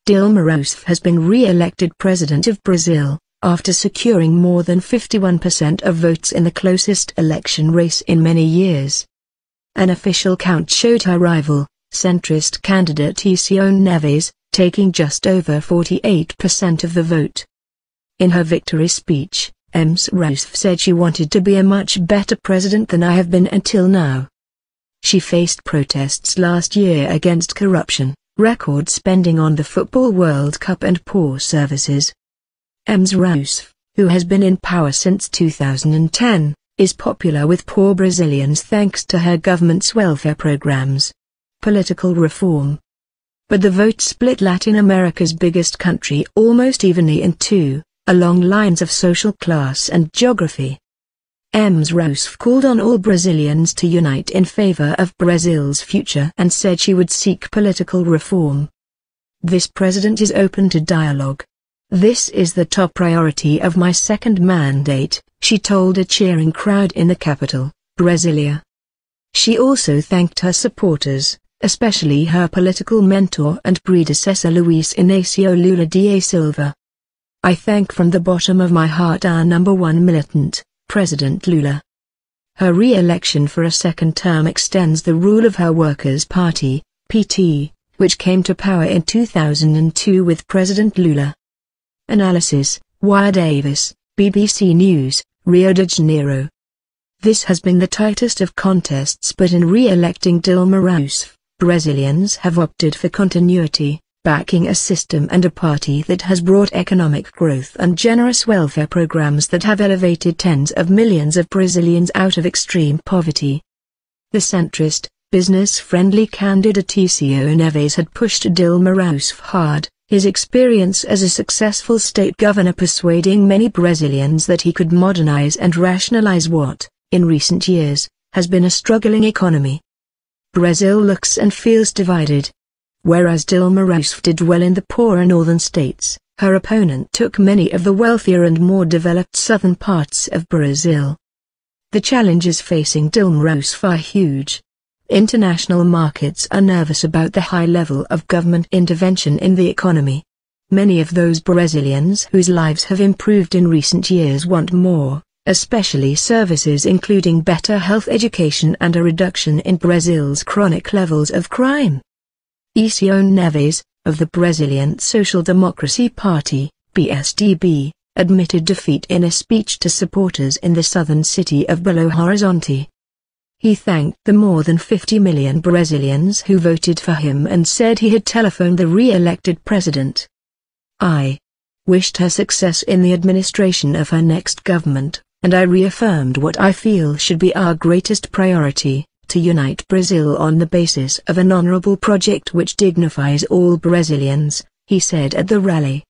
Dilma Rousseff has been re-elected President of Brazil, after securing more than 51% of votes in the closest election race in many years. An official count showed her rival, centrist candidate Aecio Neves, taking just over 48% of the vote. In her victory speech, Ms. Rousseff said she wanted to be a much better president than I have been until now. She faced protests last year against corruption, record spending on the Football World Cup and poor services. Ms. Rousseff, who has been in power since 2010, is popular with poor Brazilians thanks to her government's welfare programs. Political reform. But the vote split Latin America's biggest country almost evenly in two, along lines of social class and geography. Ms. Rousseff called on all Brazilians to unite in favor of Brazil's future and said she would seek political reform. This president is open to dialogue. This is the top priority of my second mandate, she told a cheering crowd in the capital, Brasilia. She also thanked her supporters, especially her political mentor and predecessor Luiz Inácio Lula da Silva. I thank from the bottom of my heart our #1 militant, President Lula. Her re-election for a second term extends the rule of her Workers' Party, PT, which came to power in 2002 with President Lula. Analysis, Wire Davis, BBC News, Rio de Janeiro. This has been the tightest of contests, but in re-electing Dilma Rousseff, Brazilians have opted for continuity, backing a system and a party that has brought economic growth and generous welfare programs that have elevated tens of millions of Brazilians out of extreme poverty. The centrist, business-friendly candidate Aecio Neves had pushed Dilma Rousseff hard, his experience as a successful state governor persuading many Brazilians that he could modernize and rationalize what, in recent years, has been a struggling economy. Brazil looks and feels divided. Whereas Dilma Rousseff did well in the poorer northern states, her opponent took many of the wealthier and more developed southern parts of Brazil. The challenges facing Dilma Rousseff are huge. International markets are nervous about the high level of government intervention in the economy. Many of those Brazilians whose lives have improved in recent years want more, especially services including better health, education and a reduction in Brazil's chronic levels of crime. Aecio Neves, of the Brazilian Social Democracy Party, PSDB, admitted defeat in a speech to supporters in the southern city of Belo Horizonte. He thanked the more than 50 million Brazilians who voted for him and said he had telephoned the re-elected president. I wished her success in the administration of her next government, and I reaffirmed what I feel should be our greatest priority: to unite Brazil on the basis of an honorable project which dignifies all Brazilians, he said at the rally.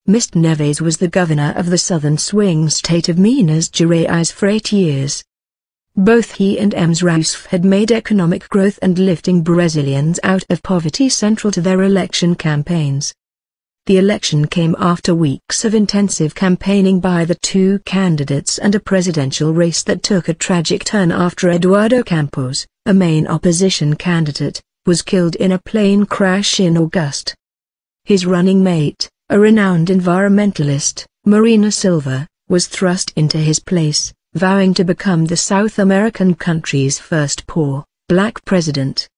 Mr. Neves was the governor of the southern swing state of Minas Gerais for 8 years. Both he and Ms. Rousseff had made economic growth and lifting Brazilians out of poverty central to their election campaigns. The election came after weeks of intensive campaigning by the two candidates and a presidential race that took a tragic turn after Eduardo Campos, a main opposition candidate, was killed in a plane crash in August. His running mate, a renowned environmentalist, Marina Silva, was thrust into his place, vowing to become the South American country's first poor, black president.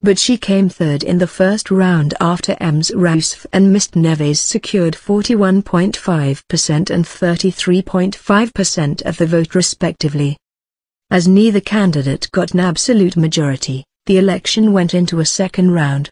But she came third in the first round after Ms. Rousseff and Mr. Neves secured 41.5% and 33.5% of the vote respectively. As neither candidate got an absolute majority, the election went into a second round.